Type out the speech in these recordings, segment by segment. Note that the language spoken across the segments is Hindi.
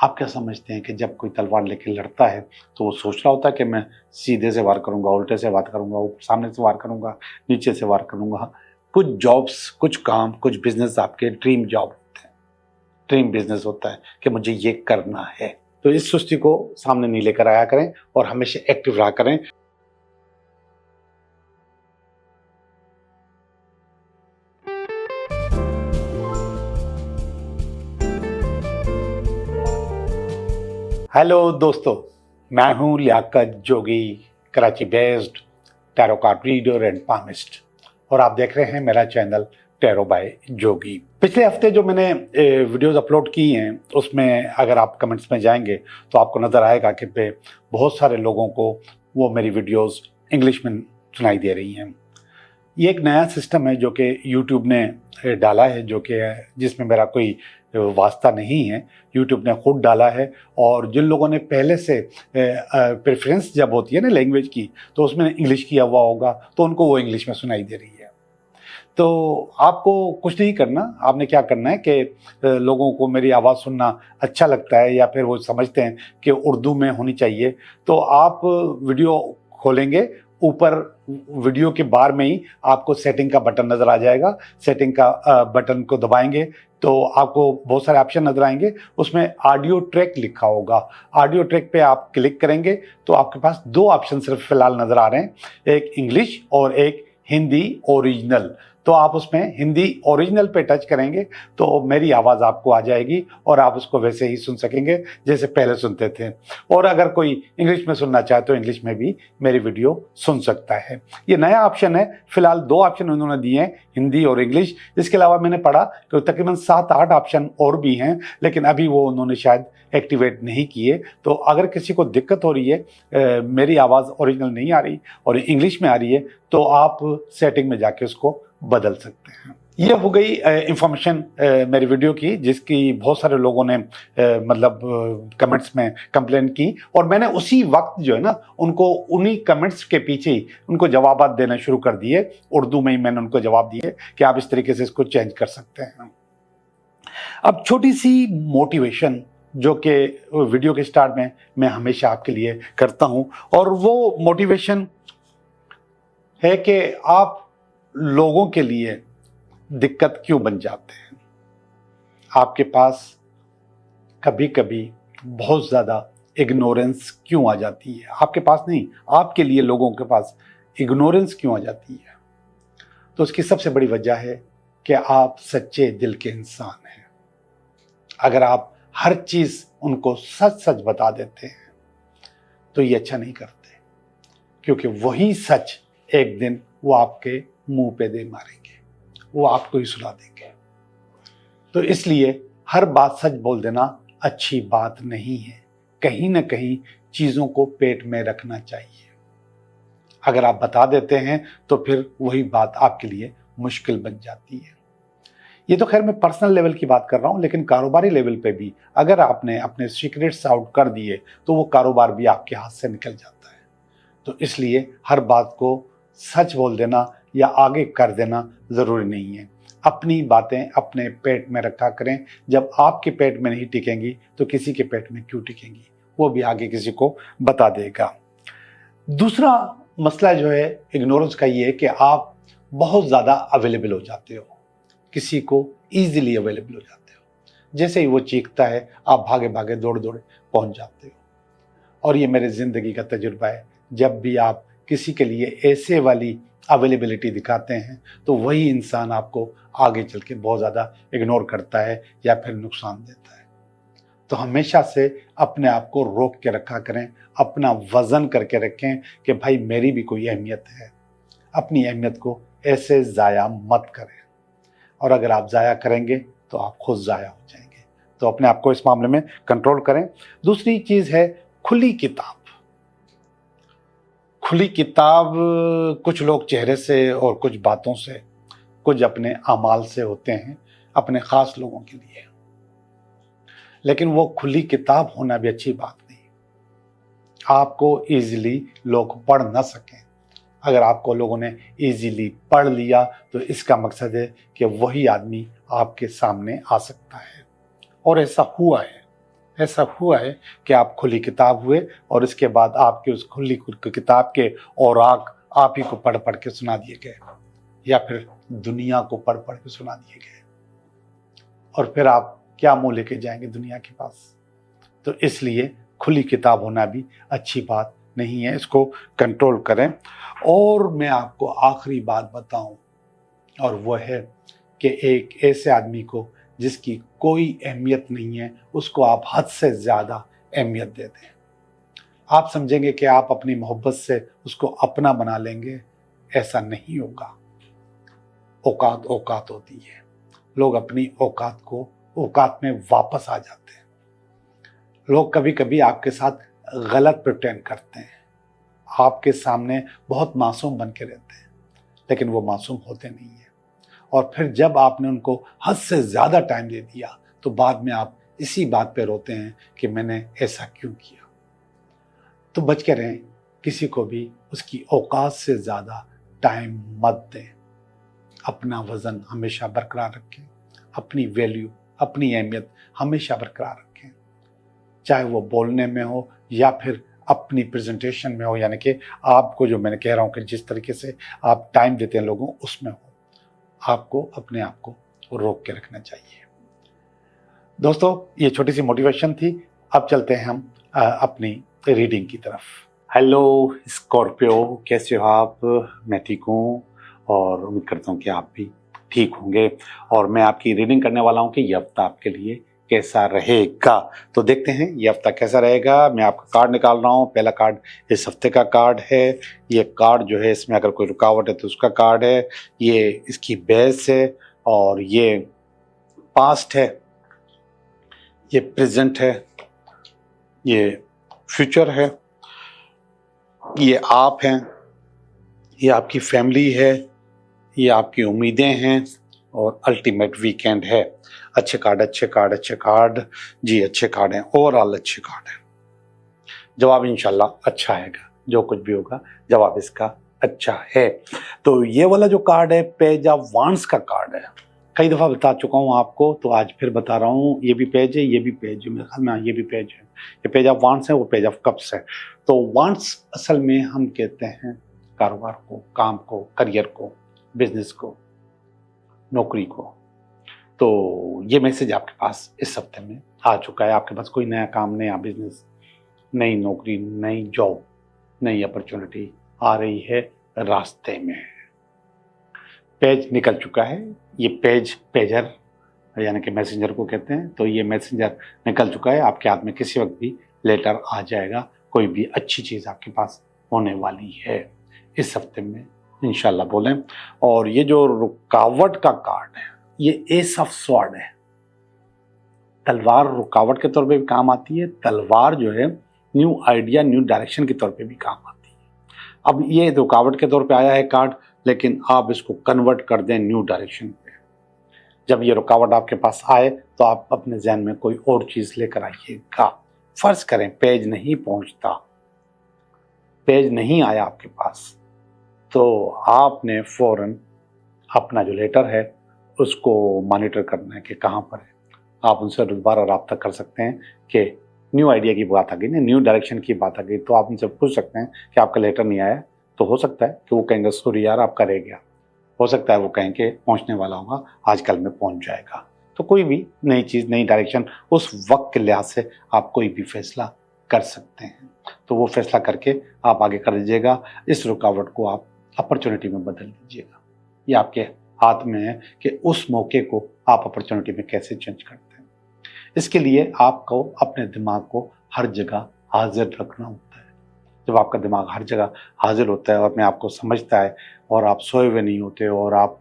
आप क्या समझते हैं कि जब कोई तलवार लेके लड़ता है तो वो सोच रहा होता है कि मैं सीधे से वार करूंगा, उल्टे से वार करूंगा, सामने से वार करूंगा, नीचे से वार करूंगा। कुछ जॉब्स, कुछ काम, कुछ बिजनेस आपके ड्रीम जॉब होते हैं, ड्रीम बिजनेस होता है कि मुझे ये करना है। तो इस सुस्ती को सामने नहीं लेकर आया करें और हमेशा एक्टिव रहा करें। हेलो दोस्तों, मैं हूं Liaquat Jogi, Karachi based tarot card reader and palmist, और आप देख रहे हैं मेरा चैनल टैरो बाय जोगी। पिछले हफ्ते जो मैंने वीडियोस अपलोड की हैं उसमें अगर आप कमेंट्स में जाएंगे तो आपको नज़र आएगा कि बहुत सारे लोगों को वो मेरी वीडियोस इंग्लिश में सुनाई दे रही हैं। ये एक नया सिस्टम है जो कि यूट्यूब ने डाला है, जो कि जिसमें मेरा कोई वास्ता नहीं है, यूट्यूब ने खुद डाला है। और जिन लोगों ने पहले से प्रेफरेंस जब होती है ना लैंग्वेज की, तो उसमें इंग्लिश किया हुआ होगा तो उनको वो इंग्लिश में सुनाई दे रही है। तो आपको कुछ नहीं करना, आपने क्या करना है कि लोगों को मेरी आवाज़ सुनना अच्छा लगता है या फिर वो समझते हैं कि उर्दू में होनी चाहिए, तो आप वीडियो खोलेंगे, ऊपर वीडियो के बार में ही आपको सेटिंग का बटन नज़र आ जाएगा। सेटिंग का बटन को दबाएंगे तो आपको बहुत सारे ऑप्शन नज़र आएंगे, उसमें ऑडियो ट्रैक लिखा होगा। ऑडियो ट्रैक पे आप क्लिक करेंगे तो आपके पास दो ऑप्शन सिर्फ फिलहाल नज़र आ रहे हैं, एक इंग्लिश और एक हिंदी ओरिजिनल। तो आप उसमें हिंदी ओरिजिनल पे टच करेंगे तो मेरी आवाज़ आपको आ जाएगी और आप उसको वैसे ही सुन सकेंगे जैसे पहले सुनते थे। और अगर कोई इंग्लिश में सुनना चाहे तो इंग्लिश में भी मेरी वीडियो सुन सकता है। ये नया ऑप्शन है, फिलहाल दो ऑप्शन उन्होंने दिए हैं, हिंदी और इंग्लिश। इसके अलावा मैंने पढ़ा कि तकरीबन 7-8 ऑप्शन और भी हैं, लेकिन अभी वो उन्होंने शायद एक्टिवेट नहीं किए। तो अगर किसी को दिक्कत हो रही है, मेरी आवाज़ ओरिजिनल नहीं आ रही और इंग्लिश में आ रही है, तो आप सेटिंग में जाके उसको बदल सकते हैं। ये हो गई इंफॉर्मेशन मेरी वीडियो की, जिसकी बहुत सारे लोगों ने कमेंट्स में कंप्लेन की, और मैंने उसी वक्त जो है ना उनको उन्हीं कमेंट्स के पीछे ही उनको जवाब देना शुरू कर दिए। उर्दू में ही मैंने उनको जवाब दिए कि आप इस तरीके से इसको चेंज कर सकते हैं। अब छोटी सी मोटिवेशन जो कि वीडियो के स्टार्ट में मैं हमेशा आपके लिए करता हूं, और वो मोटिवेशन है कि आप लोगों के लिए दिक्कत क्यों बन जाते हैं। आपके पास कभी कभी बहुत ज़्यादा इग्नोरेंस क्यों आ जाती है, आपके पास नहीं, आपके लिए लोगों के पास इग्नोरेंस क्यों आ जाती है। तो उसकी सबसे बड़ी वजह है कि आप सच्चे दिल के इंसान हैं। अगर आप हर चीज़ उनको सच सच बता देते हैं तो ये अच्छा नहीं करते, क्योंकि वही सच एक दिन वो आपके मुंह पे दे मारेंगे, वो आपको ही सुला देंगे। तो इसलिए हर बात सच बोल देना अच्छी बात नहीं है। कहीं ना कहीं चीज़ों को पेट में रखना चाहिए। अगर आप बता देते हैं तो फिर वही बात आपके लिए मुश्किल बन जाती है। ये तो खैर मैं पर्सनल लेवल की बात कर रहा हूँ, लेकिन कारोबारी लेवल पे भी अगर आपने अपने सीक्रेट्स आउट कर दिए तो वो कारोबार भी आपके हाथ से निकल जाता है। तो इसलिए हर बात को सच बोल देना या आगे कर देना ज़रूरी नहीं है। अपनी बातें अपने पेट में रखा करें। जब आपके पेट में नहीं टिकेंगी तो किसी के पेट में क्यों टिकेंगी, वो भी आगे किसी को बता देगा। दूसरा मसला जो है इग्नोरेंस का, ये है कि आप बहुत ज़्यादा अवेलेबल हो जाते हो, किसी को ईजिली अवेलेबल हो जाते हो। जैसे ही वो चीखता है आप भागे भागे दौड़ दौड़ पहुंच जाते हो। और ये मेरे ज़िंदगी का तजुर्बा है, जब भी आप किसी के लिए ऐसे वाली अवेलेबिलिटी दिखाते हैं तो वही इंसान आपको आगे चल के बहुत ज़्यादा इग्नोर करता है या फिर नुकसान देता है। तो हमेशा से अपने आप को रोक के रखा करें, अपना वज़न करके रखें कि भाई मेरी भी कोई अहमियत है। अपनी अहमियत को ऐसे ज़ाया मत करें, और अगर आप ज़ाया करेंगे तो आप खुद ज़ाया हो जाएंगे। तो अपने आप को इस मामले में कंट्रोल करें। दूसरी चीज़ है खुली किताब। खुली किताब कुछ लोग चेहरे से और कुछ बातों से, कुछ अपने अमाल से होते हैं अपने ख़ास लोगों के लिए, लेकिन वो खुली किताब होना भी अच्छी बात नहीं। आपको ईजिली लोग पढ़ ना सकें। अगर आपको लोगों ने ईजिली पढ़ लिया तो इसका मकसद है कि वही आदमी आपके सामने आ सकता है, और ऐसा हुआ है। ऐसा हुआ है कि आप खुली किताब हुए और इसके बाद आपके उस खुली किताब के औराक आप ही को पढ़ पढ़ के सुना दिए गए, या फिर दुनिया को पढ़ पढ़ के सुना दिए गए, और फिर आप क्या मुंह लेके जाएंगे दुनिया के पास। तो इसलिए खुली किताब होना भी अच्छी बात नहीं है, इसको कंट्रोल करें। और मैं आपको आखिरी बात बताऊं, और वह है कि एक ऐसे आदमी को जिसकी कोई अहमियत नहीं है, उसको आप हद से ज़्यादा अहमियत दे दें। आप समझेंगे कि आप अपनी मोहब्बत से उसको अपना बना लेंगे, ऐसा नहीं होगा। औकात औकात होती है, लोग अपनी औकात को औकात में वापस आ जाते हैं। लोग कभी कभी आपके साथ गलत प्रिटेंड करते हैं, आपके सामने बहुत मासूम बन के रहते हैं, लेकिन वो मासूम होते नहीं हैं। और फिर जब आपने उनको हद से ज़्यादा टाइम दे दिया तो बाद में आप इसी बात पे रोते हैं कि मैंने ऐसा क्यों किया। तो बच के रहें, किसी को भी उसकी औकात से ज़्यादा टाइम मत दें। अपना वज़न हमेशा बरकरार रखें, अपनी वैल्यू, अपनी अहमियत हमेशा बरकरार रखें, चाहे वो बोलने में हो या फिर अपनी प्रेजेंटेशन में हो, यानी कि आपको जो मैंने कह रहा हूँ कि जिस तरीके से आप टाइम देते हैं लोगों, उसमें हो। आपको अपने आप को रोक के रखना चाहिए। दोस्तों, ये छोटी सी मोटिवेशन थी। अब चलते हैं हम अपनी रीडिंग की तरफ। हेलो स्कॉर्पियो, कैसे हो आप? मैं ठीक हूँ और उम्मीद करता हूँ कि आप भी ठीक होंगे। और मैं आपकी रीडिंग करने वाला हूँ कि ये हफ्ता आपके लिए कैसा रहेगा। तो देखते हैं ये हफ्ता कैसा रहेगा। मैं आपका कार्ड निकाल रहा हूँ। पहला कार्ड इस हफ्ते का कार्ड है। ये कार्ड जो है, इसमें अगर कोई रुकावट है तो उसका कार्ड है। ये इसकी बेस है, और ये पास्ट है, ये प्रेजेंट है, ये फ्यूचर है, ये आप हैं, ये आपकी फैमिली है, ये आपकी उम्मीदें हैं, और अल्टीमेट वीकेंड है। अच्छे कार्ड, अच्छे कार्ड, अच्छे कार्ड जी, अच्छे कार्ड हैं, ओवरऑल अच्छे कार्ड हैं। जवाब इंशाल्लाह अच्छा आएगा, जो कुछ भी होगा जवाब इसका अच्छा है। तो ये वाला जो कार्ड है, पेज ऑफ वांड्स का कार्ड है। कई दफ़ा बता चुका हूँ आपको, तो आज फिर बता रहा हूँ। ये भी पेज है, ये भी पेज है, मेरे ख्याल में ये भी पेज है। ये पेज ऑफ वांड्स है, वो पेज ऑफ कप्स है। तो वांड्स असल में हम कहते हैं कारोबार को, काम को, करियर को, बिजनेस को, नौकरी को। तो ये मैसेज आपके पास इस हफ्ते में आ चुका है। आपके पास कोई नया काम, नया बिजनेस, नई नौकरी, नई जॉब, नई अपॉर्चुनिटी आ रही है रास्ते में। पेज निकल चुका है। ये पेज, पेजर यानी कि मैसेंजर को कहते हैं। तो ये मैसेंजर निकल चुका है। आपके हाथ में किसी वक्त भी लेटर आ जाएगा। कोई भी अच्छी चीज़ आपके पास होने वाली है इस हफ्ते में, इंशाल्लाह बोलें। और ये जो रुकावट का कार्ड है, ये एस ऑफ स्वॉर्ड है। तलवार रुकावट के तौर पे भी काम आती है। तलवार जो है न्यू आइडिया, न्यू डायरेक्शन के तौर पे भी काम आती है। अब ये रुकावट के तौर पे आया है कार्ड, लेकिन आप इसको कन्वर्ट कर दें न्यू डायरेक्शन पे। जब ये रुकावट आपके पास आए तो आप अपने जहन में कोई और चीज़ लेकर आइएगा। फर्ज करें पेज नहीं पहुंचता, पेज नहीं आया आपके पास, तो आपने फौरन अपना जो लेटर है उसको मॉनिटर करना है कि कहाँ पर है। आप उनसे दोबारा रब्ता कर सकते हैं कि न्यू आइडिया की बात आ गई ना, न्यू डायरेक्शन की बात आ गई, तो आप उनसे पूछ सकते हैं कि आपका लेटर नहीं आया। तो हो सकता है कि वो कहेंगे सॉरी यार, आपका रह गया। हो सकता है वो कहें कि पहुंचने वाला होगा, आज कल में पहुंच जाएगा। तो कोई भी नई चीज़, नई डायरेक्शन, उस वक्त के लिहाज से आप कोई भी फैसला कर सकते हैं। तो वो फैसला करके आप आगे कर दीजिएगा। इस रुकावट को आप अपॉर्चुनिटी में बदल दीजिएगा। ये आपके हाथ में है कि उस मौके को आप अपॉर्चुनिटी में कैसे चेंज करते हैं। इसके लिए आपको अपने दिमाग को हर जगह हाजिर रखना होता है। जब आपका दिमाग हर जगह हाजिर होता है और अपने आप को समझता है, और आप सोए हुए नहीं होते और आप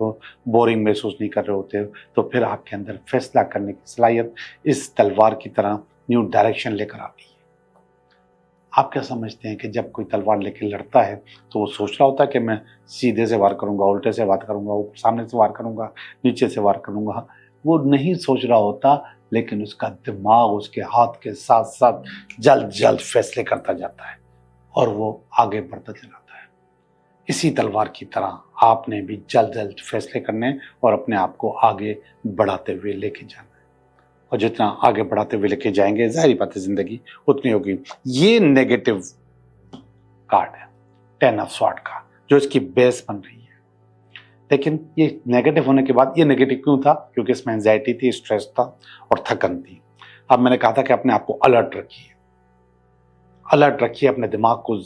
बोरिंग महसूस नहीं कर रहे होते, तो फिर आपके अंदर फैसला करने की सलाहियत इस तलवार की तरह न्यू डायरेक्शन लेकर आती है। आप क्या समझते हैं कि जब कोई तलवार लेकर लड़ता है तो वो सोच रहा होता है कि मैं सीधे से वार करूंगा, उल्टे से वार करूंगा, सामने से वार करूंगा, नीचे से वार करूंगा? वो नहीं सोच रहा होता, लेकिन उसका दिमाग उसके हाथ के साथ साथ जल्द जल्द फैसले करता जाता है और वो आगे बढ़ता चलाता है। इसी तलवार की तरह आपने भी जल्द जल्द फैसले करने और अपने आप को आगे बढ़ाते हुए लेके जाना है। और जितना आगे बढ़ाते हुए लेके जाएंगे जाहिर बात है जिंदगी उतनी होगी। ये नेगेटिव कार्ड है 10 ऑफ स्वॉर्ड का, जो इसकी बेस बन रही है। लेकिन ये नेगेटिव होने के बाद, ये नेगेटिव क्यों था? क्योंकि इसमें एंजाइटी थी, स्ट्रेस था और थकन थी। अब मैंने कहा था कि अपने आप को अलर्ट रखिए, अलर्ट रखिए, अपने दिमाग को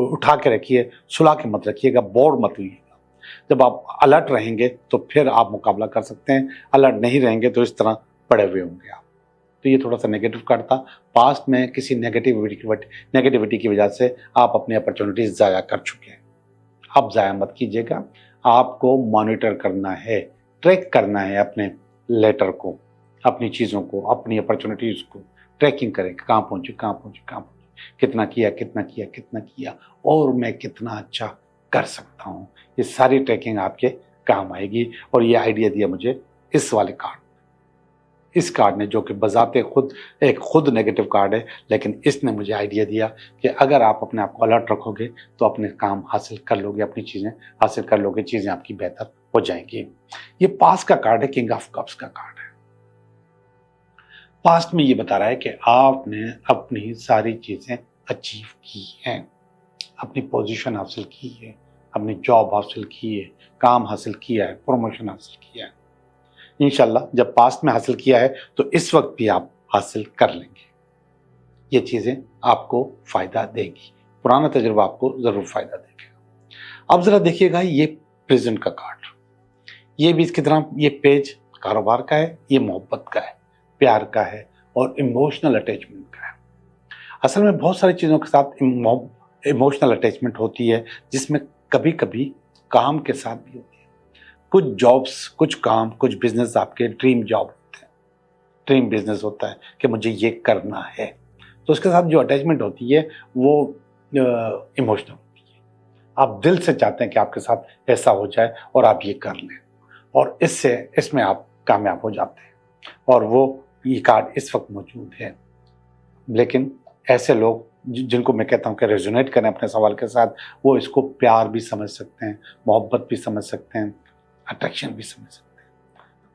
उठा के रखिए, सुला के मत रखिएगा, बोर मत होइएगा। जब आप अलर्ट रहेंगे तो फिर आप मुकाबला कर सकते हैं, अलर्ट नहीं रहेंगे तो इस तरह पड़े हुए होंगे आप। तो ये थोड़ा सा नेगेटिव कार्ड था। पास्ट में किसी नेगेटिविटी की वजह से आप अपनी अपॉर्चुनिटीज ज़ाया कर चुके हैं। अब ज़ाया मत कीजिएगा। आपको मॉनिटर करना है, ट्रैक करना है अपने लेटर को, अपनी चीज़ों को, अपनी अपॉर्चुनिटीज़ को ट्रैकिंग करें, कहाँ पहुँचे, कहाँ पहुँचे, कहाँ पहुँचे, कितना किया, कितना किया, कितना किया, और मैं कितना अच्छा कर सकता हूँ। ये सारी ट्रैकिंग आपके काम आएगी। और ये आइडिया दिया मुझे इस वाले कार्ड, इस कार्ड ने, जो कि बजाते खुद नेगेटिव कार्ड है, लेकिन इसने मुझे आइडिया दिया कि अगर आप अपने आप को अलर्ट रखोगे तो अपने काम हासिल कर लोगे, अपनी चीज़ें हासिल कर लोगे, चीज़ें आपकी बेहतर हो जाएंगी। ये पास्ट का कार्ड है, किंग ऑफ कप्स का कार्ड है। पास्ट में ये बता रहा है कि आपने अपनी सारी चीज़ें अचीव की हैं, अपनी पोजीशन हासिल की है, अपनी जॉब हासिल की है, काम हासिल किया है, प्रमोशन हासिल किया है। इंशाल्लाह जब पास्ट में हासिल किया है तो इस वक्त भी आप हासिल कर लेंगे। ये चीज़ें आपको फ़ायदा देगी, पुराना तजुर्बा आपको ज़रूर फ़ायदा देगा। अब ज़रा देखिएगा ये प्रेजेंट का कार्ड, ये भी इसकी तरह, ये पेज कारोबार का है, ये मोहब्बत का है, प्यार का है और इमोशनल अटैचमेंट का है। असल में बहुत सारी चीज़ों के साथ इमोशनल अटैचमेंट होती है, जिसमें कभी कभी काम के साथ भी होती है। कुछ जॉब्स, कुछ काम, कुछ बिजनेस आपके ड्रीम जॉब होते हैं, ड्रीम बिजनेस होता है कि मुझे ये करना है, तो उसके साथ जो अटैचमेंट होती है वो इमोशनल होती है। आप दिल से चाहते हैं कि आपके साथ ऐसा हो जाए और आप ये कर लें, और इसमें आप कामयाब हो जाते हैं। और वो ये कार्ड इस वक्त मौजूद है। लेकिन ऐसे लोग जिनको मैं कहता हूँ कि रेजोनेट करें अपने सवाल के साथ, वो इसको प्यार भी समझ सकते हैं, मोहब्बत भी समझ सकते हैं, अट्रैक्शन भी समझ सकते हैं।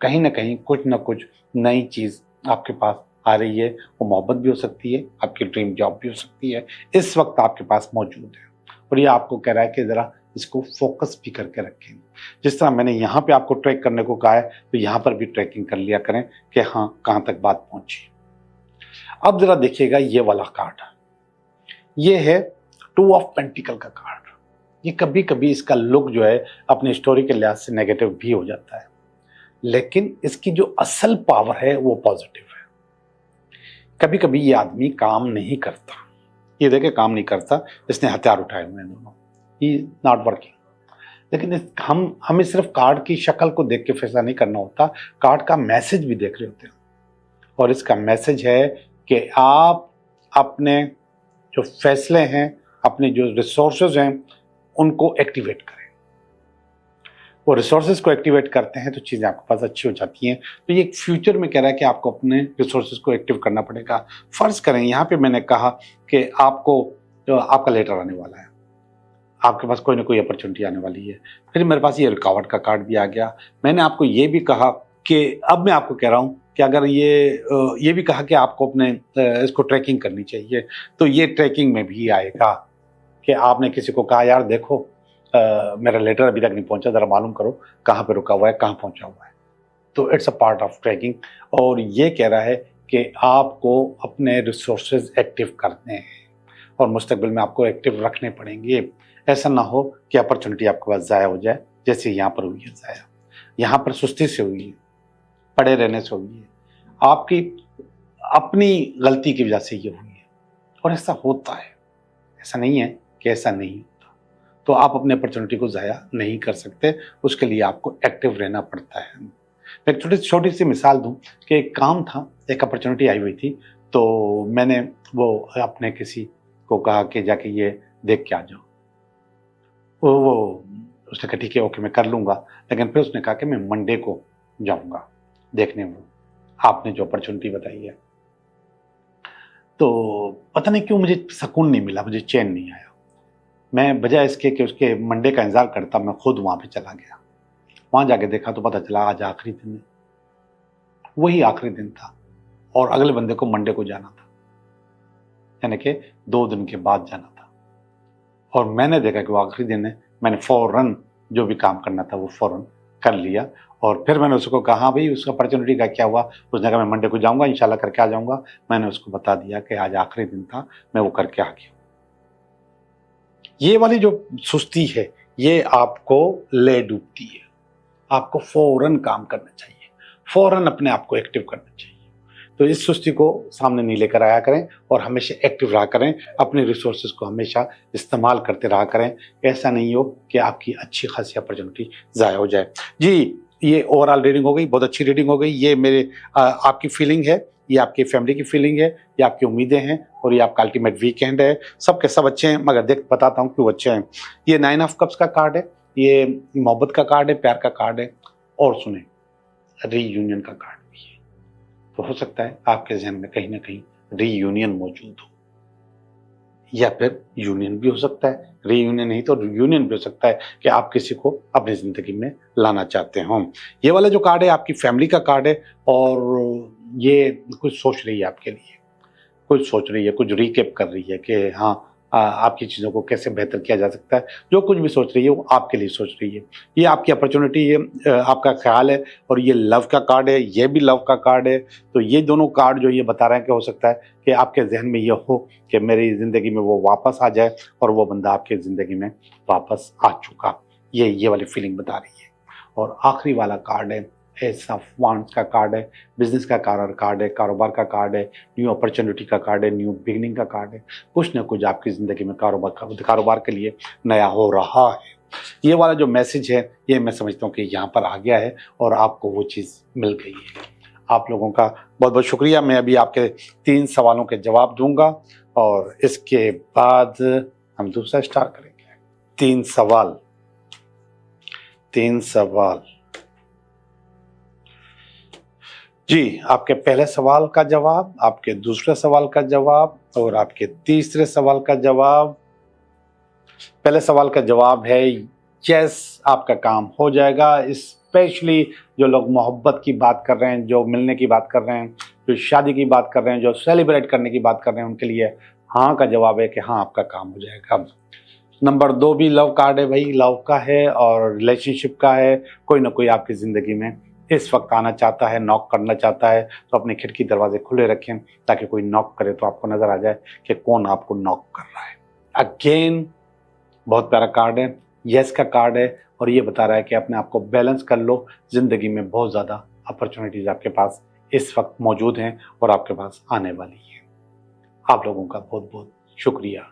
कहीं ना कहीं कुछ ना कुछ नई चीज़ आपके पास आ रही है, वो मोहब्बत भी हो सकती है, आपकी ड्रीम जॉब भी हो सकती है, इस वक्त आपके पास मौजूद है। और ये आपको कह रहा है कि ज़रा इसको फोकस भी करके रखें। जिस तरह मैंने यहाँ पे आपको ट्रैक करने को कहा है, तो यहाँ पर भी ट्रैकिंग कर लिया करें कि हाँ कहाँ तक बात पहुँची। अब ज़रा देखिएगा ये वाला कार्ड, ये है 2 ऑफ पेंटिकल का कार्ड। ये कभी कभी इसका लुक जो है अपने स्टोरी के लिहाज से नेगेटिव भी हो जाता है, लेकिन इसकी जो असल पावर है वो पॉजिटिव है। कभी कभी ये आदमी काम नहीं करता, ये देखे काम नहीं करता, इसने हथियार उठाए हुए हैं दोनों, ही नॉट वर्किंग। लेकिन हमें सिर्फ कार्ड की शक्ल को देख के फैसला नहीं करना होता, कार्ड का मैसेज भी देख रहे होते हैं। और इसका मैसेज है कि आप अपने जो फैसले हैं, अपने जो रिसोर्सेज हैं, उनको एक्टिवेट करें। वो रिसोर्सेज को एक्टिवेट करते हैं तो चीज़ें आपके पास अच्छी हो जाती हैं। तो ये फ्यूचर में कह रहा है कि आपको अपने रिसोर्सेज को एक्टिव करना पड़ेगा। फर्ज करें यहाँ पे मैंने कहा कि आपको आपका लेटर आने वाला है, आपके पास कोई ना कोई अपॉर्चुनिटी आने वाली है, फिर मेरे पास ये रुकावट का कार्ड भी आ गया। मैंने आपको ये भी कहा कि अब मैं आपको कह रहा हूँ कि अगर ये भी कहा कि आपको अपने इसको ट्रैकिंग करनी चाहिए, तो ये ट्रैकिंग में भी आएगा कि आपने किसी को कहा यार देखो मेरा लेटर अभी तक नहीं पहुंचा, ज़रा मालूम करो कहाँ पे रुका हुआ है, कहाँ पहुंचा हुआ है। तो it's a part of trekking. और ये कह रहा है कि आपको अपने रिसोर्सेज एक्टिव करने हैं और मुस्तकबिल में आपको एक्टिव रखने पड़ेंगे। ऐसा ना हो कि अपॉर्चुनिटी आपके पास ज़ाया हो जाए, जैसे यहाँ पर हुई है ज़ाया। यहाँ पर सुस्ती से हुई है, पड़े रहने से हुई है, आपकी अपनी गलती की वजह से ये हुई है। और ऐसा होता है, ऐसा नहीं है कि ऐसा नहीं होता। तो आप अपने अपॉर्चुनिटी को ज़ाया नहीं कर सकते, उसके लिए आपको एक्टिव रहना पड़ता है। मैं एक छोटी सी मिसाल दूं कि एक काम था, एक अपॉर्चुनिटी आई हुई थी, तो मैंने वो अपने किसी को कहा कि जाके ये देख के आ जाओ। वो उसने कहा ठीक है ओके मैं कर लूँगा, लेकिन फिर उसने कहा कि मैं मंडे को जाऊँगा देखने में आपने जो अपॉर्चुनिटी बताई है। तो पता नहीं क्यों मुझे सुकून नहीं मिला, मुझे चैन नहीं आया। मैं बजाय इसके कि उसके मंडे का इंतज़ार करता, मैं खुद वहाँ पे चला गया। वहाँ जाके देखा तो पता चला आज आखिरी दिन है। वही आखिरी दिन था और अगले बंदे को मंडे को जाना था, यानी कि 2 दिन के बाद जाना था। और मैंने देखा कि वो आखिरी दिन है, मैंने फौरन जो भी काम करना था वो फौरन कर लिया। और फिर मैंने उसको कहा, हाँ भाई उसका अपॉर्चुनिटी का क्या हुआ? उसने कहा मैं मंडे को जाऊंगा, इंशाल्लाह करके आ जाऊंगा। मैंने उसको बता दिया कि आज आखिरी दिन था, मैं वो करके आ गया। ये वाली जो सुस्ती है ये आपको ले डूबती है। आपको फौरन काम करना चाहिए, फौरन अपने आप को एक्टिव करना चाहिए। तो इस सुस्ती को सामने नहीं लेकर आया करें और हमेशा एक्टिव रहा करें, अपने रिसोर्सेज को हमेशा इस्तेमाल करते रहा करें। ऐसा नहीं हो कि आपकी अच्छी खासी अपॉर्चुनिटी ज़ाया हो जाए। जी, ये ओवरऑल रीडिंग हो गई, बहुत अच्छी रीडिंग हो गई। ये मेरे आपकी फीलिंग है, ये आपकी फैमिली की फीलिंग है, ये आपकी उम्मीदें हैं और ये आपका अल्टीमेट वीकेंड है। सब के सब अच्छे हैं, मगर देख बताता हूँ क्यों अच्छे हैं। ये 9 ऑफ कप्स का कार्ड है, ये मोहब्बत का कार्ड है, प्यार का कार्ड है और सुने रीयूनियन का कार्ड भी है। तो हो सकता है आपके जहन में कहीं ना कहीं रीयूनियन मौजूद हो, या फिर यूनियन भी हो सकता है। रीयूनियन नहीं तो यूनियन भी हो सकता है कि आप किसी को अपनी जिंदगी में लाना चाहते हो। ये वाला जो कार्ड है आपकी फैमिली का कार्ड है और ये कुछ सोच रही है आपके लिए, कुछ सोच रही है, कुछ रिकेप कर रही है कि हाँ आपकी चीज़ों को कैसे बेहतर किया जा सकता है। जो कुछ भी सोच रही है वो आपके लिए सोच रही है। ये आपकी अपॉर्चुनिटी, ये आपका ख्याल है। और ये लव का कार्ड है, ये भी लव का कार्ड है। तो ये दोनों कार्ड जो ये बता रहे हैं कि हो सकता है कि आपके जहन में ये हो कि मेरी ज़िंदगी में वो वापस आ जाए और वो बंदा आपकी ज़िंदगी में वापस आ चुका, ये वाली फीलिंग बता रही है। और आखिरी वाला कार्ड है एस ऑफ वांड्स का कार्ड है, बिजनेस का कार्ड है, कारोबार का कार्ड है, न्यू अपॉर्चुनिटी का कार्ड है, न्यू बिगनिंग का कार्ड है। कुछ ना कुछ आपकी ज़िंदगी में कारोबार के लिए नया हो रहा है। ये वाला जो मैसेज है ये मैं समझता हूँ कि यहाँ पर आ गया है और आपको वो चीज़ मिल गई है। आप लोगों का बहुत बहुत शुक्रिया। मैं अभी आपके 3 सवालों के जवाब दूंगा और इसके बाद हम दूसरा स्टार्ट करेंगे। 3 सवाल। जी, आपके पहले सवाल का जवाब, आपके दूसरे सवाल का जवाब और आपके तीसरे सवाल का जवाब। पहले सवाल का जवाब है यस, आपका काम हो जाएगा। स्पेशली जो लोग मोहब्बत की बात कर रहे हैं, जो मिलने की बात कर रहे हैं, जो शादी की बात कर रहे हैं, जो सेलिब्रेट करने की बात कर रहे हैं, उनके लिए हाँ का जवाब है कि हाँ आपका काम हो जाएगा। नंबर 2 भी लव कार्ड है भाई, लव का है और रिलेशनशिप का है। कोई ना कोई आपकी ज़िंदगी में इस वक्त आना चाहता है, नॉक करना चाहता है। तो अपने खिड़की दरवाजे खुले रखें ताकि कोई नॉक करे तो आपको नज़र आ जाए कि कौन आपको नॉक कर रहा है। अगेन बहुत प्यारा कार्ड है, यस का कार्ड है और ये बता रहा है कि अपने आप को बैलेंस कर लो। ज़िंदगी में बहुत ज़्यादा अपॉर्चुनिटीज़ आपके पास इस वक्त मौजूद हैं और आपके पास आने वाली है। आप लोगों का बहुत बहुत शुक्रिया।